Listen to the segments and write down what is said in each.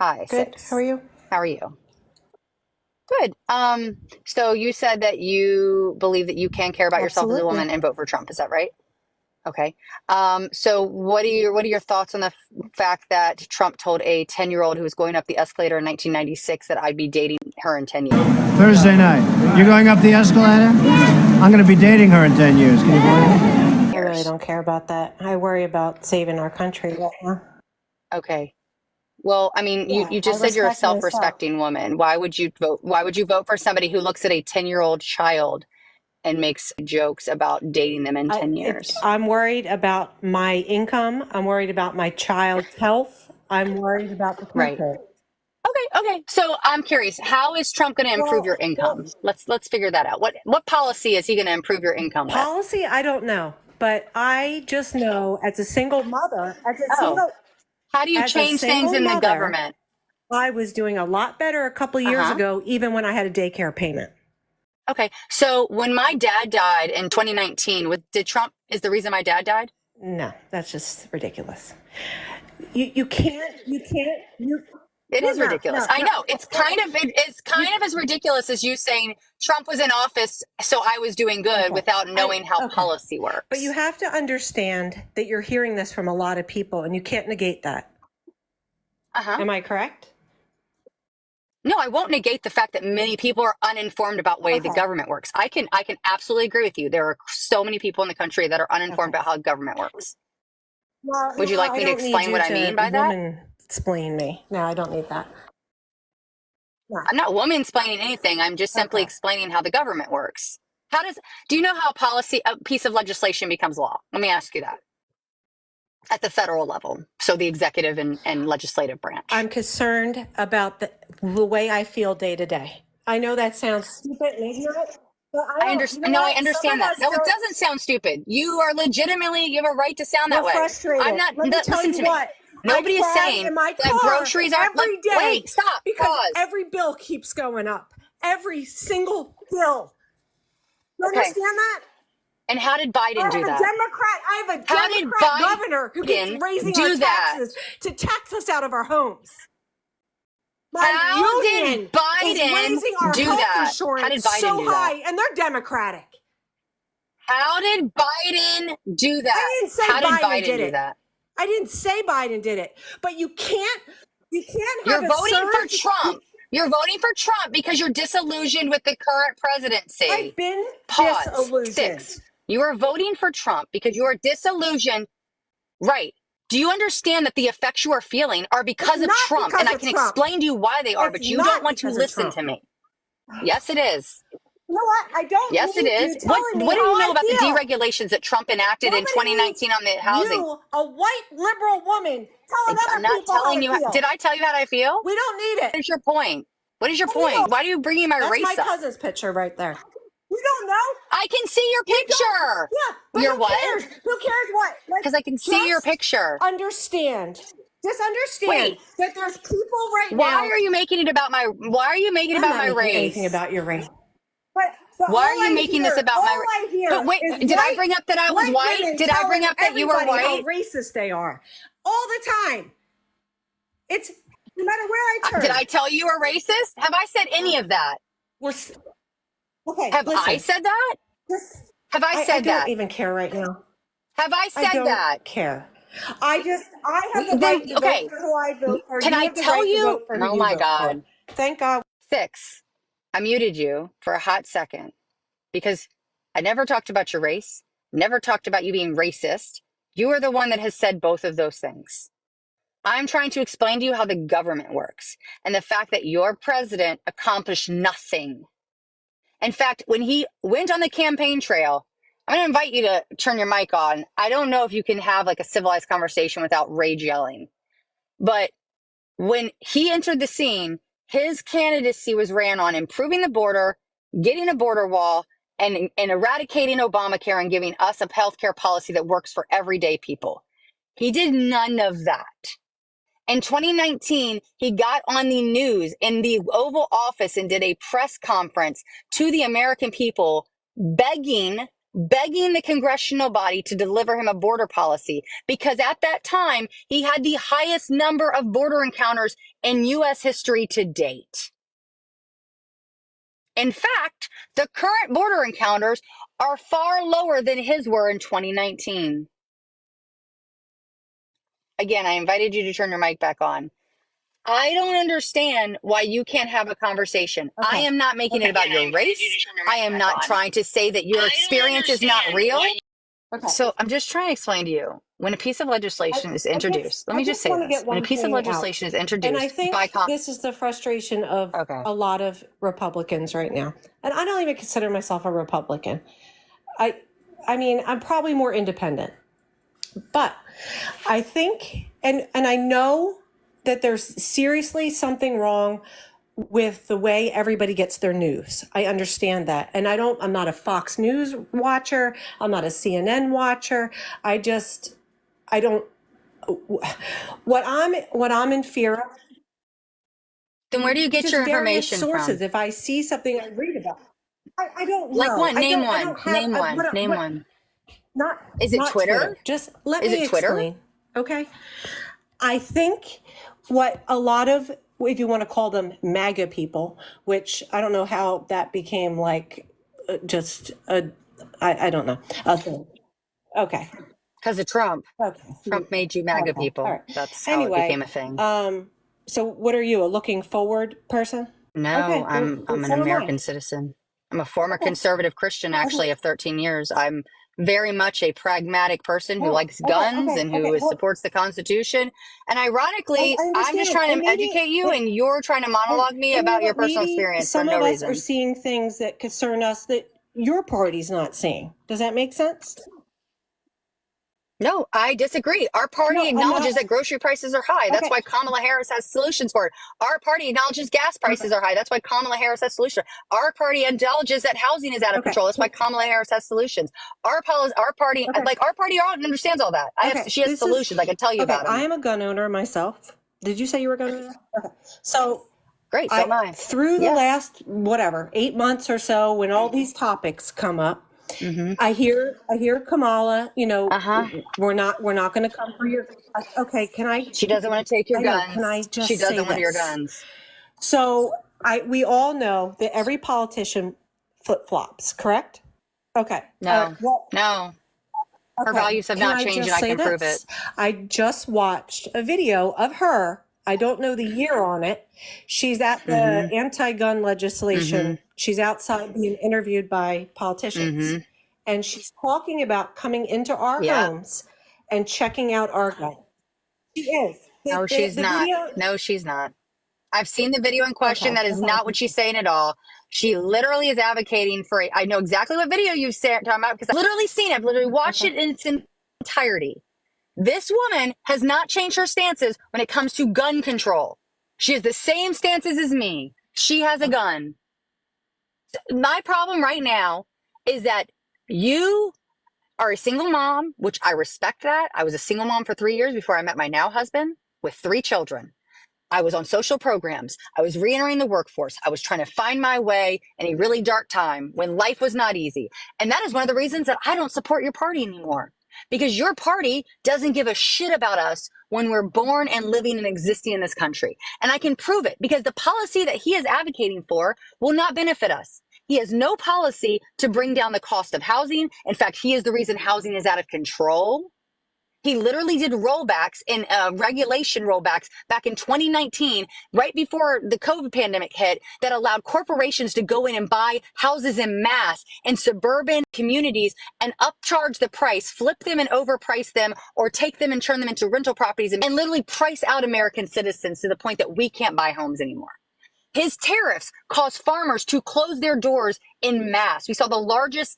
Hi, Good. How are six. you? How are you? Good. So you said that you believe that you can care about yourself as a Absolutely. woman and vote for Trump. Is that right? Okay. So what are your thoughts on the fact that Trump told a 10-year-old who was going up the escalator in 1996 that I'd be dating her in 10 years? Thursday night. You're going up the escalator? I'm going to be dating her in 10 years. Can you believe it? I really Years. don't care about that. I worry about saving our country right now. Okay. Well, I mean, you, Yeah, you I just said you're a respect myself. self-respecting woman. Why would you vote? Why would you vote for somebody who looks at a 10-year-old child and makes jokes about dating them in 10 years? I'm worried about my income. I'm worried about my child's health. I'm worried about the Right. country. Okay. So I'm curious, how is Trump going to improve your Well, income? Let's figure that out. What policy is he going to improve your income with? policy, I don't know, but I just know as a single mother, Oh, how do you as a change things single in the mother, government? I was doing a lot better a couple years Uh-huh. ago, even when I had a daycare payment. Okay. So when my dad died in 2019, did Trump is the reason my dad died? No, that's just ridiculous. You It no is no ridiculous. no I no know. It's you kind of as ridiculous as you saying Trump was in office, so I was doing good okay without I knowing how okay policy but you works. have to understand that you're hearing this from a lot of people and you can't negate that. Uh-huh. Am I correct? No, I won't negate the fact that many people are uninformed about the way the Okay. government works. I can absolutely agree with you. There are so many people in the country that are uninformed Okay. about how government works. Well, Would you like I me to don't need explain you what I to mean by that? woman explain me. No, I don't need that. No. I'm not woman explaining anything. I'm just simply Okay. explaining how the government works. How does do you know how a piece of legislation becomes law? Let me ask you that. At the federal level. So the executive and legislative I'm branch. concerned about the way I feel day to day. I know that sounds stupid and ignorant, but I I don't. You know understand. No, I what? Some understand of that. us No, it don't. doesn't sound stupid. You are legitimately, you have a right to sound We're that way. I'm frustrated. not, Let me tell listen you to me. what. I Nobody is cry saying in my that car groceries aren't, every day wait, stop, because pause. every bill keeps going up. Every single bill. You Okay. understand that? And how did Biden do that? I have a How did Democrat governor who keeps Biden raising our do that? taxes to tax us out of our homes. My How did union is Biden raising our do health that? How insurance did Biden so do that? high, and they're Democratic. How did Biden do that? I didn't say How did Biden Biden did do it. that? I didn't say Biden did it. But you can't have You're a voting for surge. Trump. You're voting for Trump because you're disillusioned with the current I've presidency. been Pause. disillusioned. Six. You are voting for Trump because you are disillusioned. Right. Do you understand that the effects you are feeling are It's because of not Trump? And because I of can Trump. explain to you why they are, It's but you don't not want to because of listen Trump. to me. Yes, it is. You know what? I don't Yes, it need is. you What telling me what do how you know I about the feel. deregulations that Trump enacted in Nobody needs 2019 on the housing? you, a white liberal woman, telling I'm other not people how telling to you. feel. Did I tell you how I feel? We don't need it. What is your point? What is your How do you point? know? Why are you bringing my That's my race up? cousin's picture right there. We don't know. I can see your We don't. picture. Yeah, but Your who what? cares? Who cares what? Because I can see your Just picture. understand. Just understand Wait, that there's people right now. why are you making it I'm about not my making anything race? about your race. But Why are you making this about all I but hear wait, is did I bring up that I was white white? women Did I bring telling up that you were everybody how white? racist they are. All the time. It's no matter where I Did turn. I tell you were racist? Have I said any of that? We're okay. Have I Listen, said that? just Have I I said don't that? even care right now. Have I I said don't that? care. I have the Then right to vote okay. for who I vote for. Can You I have the tell right to you? vote for who Oh you my vote for. God. Thank God. Six. I muted you for a hot second because I never talked about your race, never talked about you being racist. You are the one that has said both of those things. I'm trying to explain to you how the government works and the fact that your president accomplished nothing. In fact, when he went on the campaign trail, I'm going to invite you to turn your mic on. I don't know if you can have like a civilized conversation without rage yelling, but when he entered the scene, his candidacy was ran on improving the border, getting a border wall, and eradicating Obamacare and giving us a healthcare policy that works for everyday people. He did none of that. In 2019, he got on the news in the Oval Office and did a press conference to the American people, begging begging the congressional body to deliver him a border policy, because at that time he had the highest number of border encounters in U.S. history to date. In fact, the current border encounters are far lower than his were in 2019. Again, I invited you to turn your mic back on. I don't understand why you can't have a conversation. Okay. I am not making it about your race. I am not trying to say that your experience is not real. Okay. So I'm just trying to explain to you, when a piece of legislation is introduced, let me just say wanna this. get When a one piece of thing legislation out. is introduced And I think by this is the frustration of Okay. a lot of Republicans right now. And I don't even consider myself a Republican. I mean, I'm probably more independent. But I think, and I know that there's seriously something wrong with the way everybody gets their news. I understand that. And I'm not a Fox News watcher. I'm not a CNN watcher. I don't, what I'm in fear of, Then where do you get just your various information sources. from? If I see something I read about, I don't know. Like what? Name I one. don't have, Name one. Name one. Is it Not Twitter? Just let Is me it Twitter? explain. Okay. I think what a lot of, if you want to call them MAGA people, which I don't know how that became like just a, I don't know. Okay. Because of Trump. Okay. Trump made you MAGA Okay. people. All right. That's how it became a thing. So what are you, a looking forward person? No, Okay. I'm an So am I. American citizen. I'm a former conservative Christian, actually, of 13 years. I'm very much a pragmatic person who likes guns and who Well, supports the Constitution. And ironically, I I'm just understand. trying And to educate you, and you're trying to monologue me you know about your what, personal maybe experience for some no of us are reason. seeing things that concern us that your party's not seeing. Does that make sense? No, I disagree. Our party No, I'm acknowledges not. that grocery prices are high. That's Okay. why Kamala Harris has solutions for it. Our party acknowledges gas prices are high. That's why Kamala Harris has solutions. Our party acknowledges that housing is out of Okay. control. That's why Kamala Harris has solutions. Our party, Okay. like our party, understands all that. She has solutions. I can tell you about them. I am a gun owner myself. Did you say you were a gun owner? Okay. So Great, so am I. through the Yes. last 8 months or so, when all these topics come up, I hear Kamala, we're not going to come for your, okay, can I? She doesn't want to take your I know, guns. can I just She doesn't say want your this? guns. So we all know that every politician flip-flops, correct? Okay. No, no. Her Okay. values have Can not I changed, just and I say can prove this? it. I just watched a video of her. I don't know the year on it. She's at the anti-gun legislation. She's outside being interviewed by politicians. And she's talking about coming into our homes and checking out our guns. She is. No, she's not. Video, No, she's not. I've seen the video in question. okay. That is not what she's saying at all. She literally is advocating for I know exactly what video you've talking about, because I've literally seen it. I've literally watched it in its entirety. This woman has not changed her stances when it comes to gun control. She has the same stances as me. She has a gun. My problem right now is that you are a single mom, which I respect that. I was a single mom for 3 years before I met my now husband with 3 children. I was on social programs. I was reentering the workforce. I was trying to find my way in a really dark time when life was not easy. And that is one of the reasons that I don't support your party anymore. Because your party doesn't give a shit about us when we're born and living and existing in this country. And I can prove it because the policy that he is advocating for will not benefit us. He has no policy to bring down the cost of housing. In fact, he is the reason housing is out of control. He literally did rollbacks in regulation rollbacks back in 2019, right before the COVID pandemic hit, that allowed corporations to go in and buy houses en masse in suburban communities and upcharge the price, flip them and overprice them, or take them and turn them into rental properties and literally price out American citizens to the point that we can't buy homes anymore. His tariffs caused farmers to close their doors in mass. We saw the largest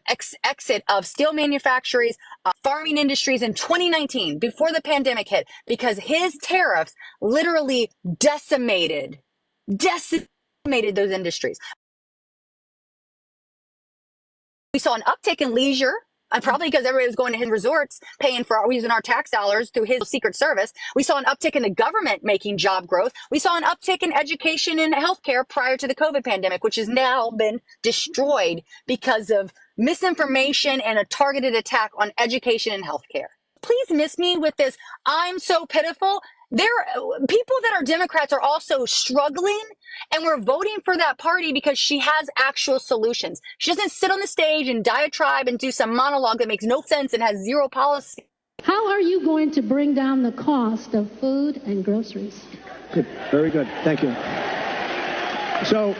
exit of steel manufacturers, farming industries in 2019 before the pandemic hit, because his tariffs literally decimated those industries. We saw an uptick in leisure, and probably because everybody was going to his resorts, paying for using our tax dollars through his Secret Service. We saw an uptick in the government making job growth. We saw an uptick in education and healthcare prior to the COVID pandemic, which has now been destroyed because of misinformation and a targeted attack on education and healthcare. Please miss me with this. I'm so pitiful. People that are Democrats are also struggling, and we're voting for that party because she has actual solutions. She doesn't sit on the stage and diatribe and do some monologue that makes no sense and has zero policy. How are you going to bring down the cost of food and groceries? Good. Very good. Thank you. So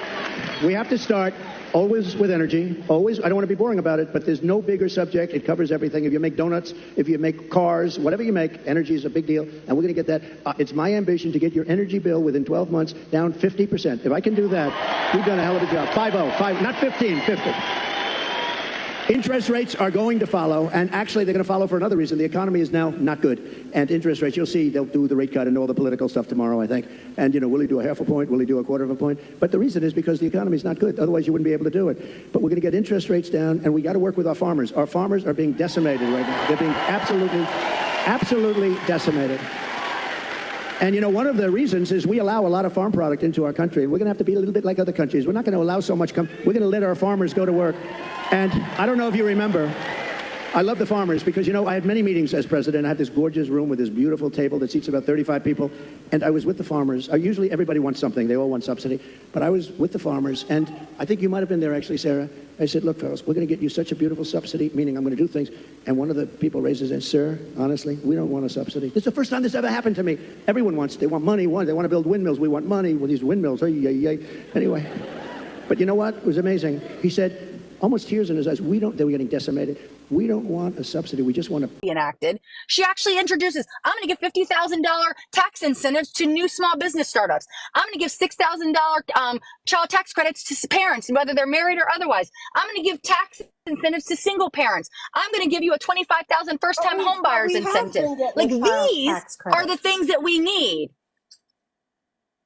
we have to start always with energy. Always. I don't want to be boring about it, but there's no bigger subject. It covers everything. If you make donuts, if you make cars, whatever you make, energy is a big deal. And we're going to get that. It's my ambition to get your energy bill within 12 months down 50%. If I can do that, we've done a hell of a job. 5-0, not 15, 50. Interest rates are going to follow, and actually they're going to follow for another reason. The economy is now not good, and interest rates, you'll see they'll do the rate cut and all the political stuff tomorrow, I think. And, will he do a half a point? Will he do a quarter of a point? But the reason is because the economy is not good. Otherwise, you wouldn't be able to do it. But we're going to get interest rates down, and we got to work with our farmers. Our farmers are being decimated right now. They're being absolutely decimated. And, one of the reasons is we allow a lot of farm product into our country. We're going to have to be a little bit like other countries. We're not going to allow so much. We're going to let our farmers go to work. And I don't know if you remember, I love the farmers because, I had many meetings as president. I had this gorgeous room with this beautiful table that seats about 35 people. And I was with the farmers. Usually everybody wants something. They all want subsidy. But I was with the farmers. And I think you might have been there, actually, Sarah. I said, look, fellas, we're going to get you such a beautiful subsidy, meaning I'm going to do things. And one of the people raises his hand, sir, honestly, we don't want a subsidy. This is the first time this ever happened to me. Everyone wants, they want money. They want to build windmills. We want money. Well, these windmills, anyway. But you know what? It was amazing. He said, almost tears in his eyes, they were getting decimated. We don't want a subsidy. We just want to be enacted. She actually introduces, I'm going to give $50,000 tax incentives to new small business startups. I'm going to give $6,000 child tax credits to parents, whether they're married or otherwise. I'm going to give tax incentives to single parents. I'm going to give you a $25,000 first-time home buyers incentive. Like, these are the things that we need.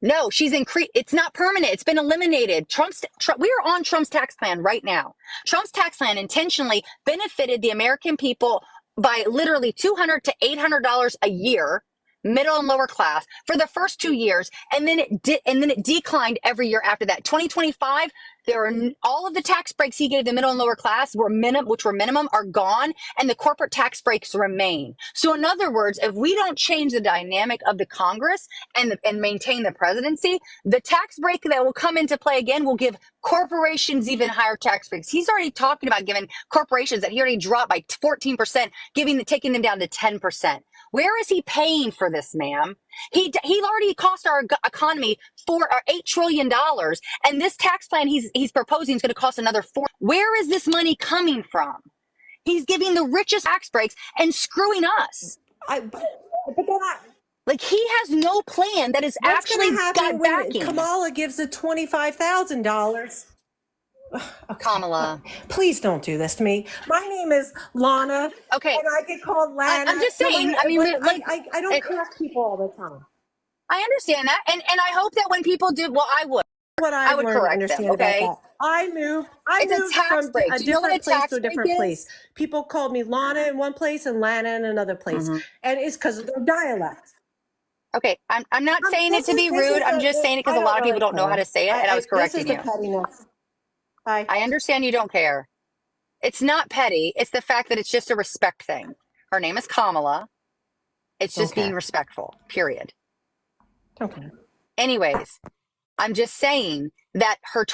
No, she's increased. It's not permanent. It's been eliminated. We are on Trump's tax plan right now. Trump's tax plan intentionally benefited the American people by literally $200 to $800 a year, middle and lower class, for the first 2 years, and then it declined every year after that. 2025, all of the tax breaks he gave the middle and lower class which were minimum, are gone, and the corporate tax breaks remain. So in other words, if we don't change the dynamic of the Congress and maintain the presidency, the tax break that will come into play again will give corporations even higher tax breaks. He's already talking about giving corporations that he already dropped by 14%, taking them down to 10%. Where is he paying for this, ma'am? He already cost our economy $8 trillion, and this tax plan he's proposing is going to cost another $4. Where is this money coming from? He's giving the richest tax breaks and screwing us. Like, he has no plan that is actually got backing. Kamala gives the $25,000. Okay. Kamala, please don't do this to me. My name is Lana. Okay, and I get called Lana. I'm just saying. I don't correct people all the time. I understand that, and I hope that when people do, well, I would. I would correct them. Okay, about that. I moved from a different place to a different place. People called me Lana in one place and Lana in another place, and it's because of their dialect. Okay, I'm not saying it to be rude. I'm just saying it because a lot of people don't know how to say it, and I was correcting you. This is the pettiness. I understand you don't care. It's not petty. It's the fact that it's just a respect thing. Her name is Kamala. It's just being respectful, period. Okay. Anyways, I'm just saying that her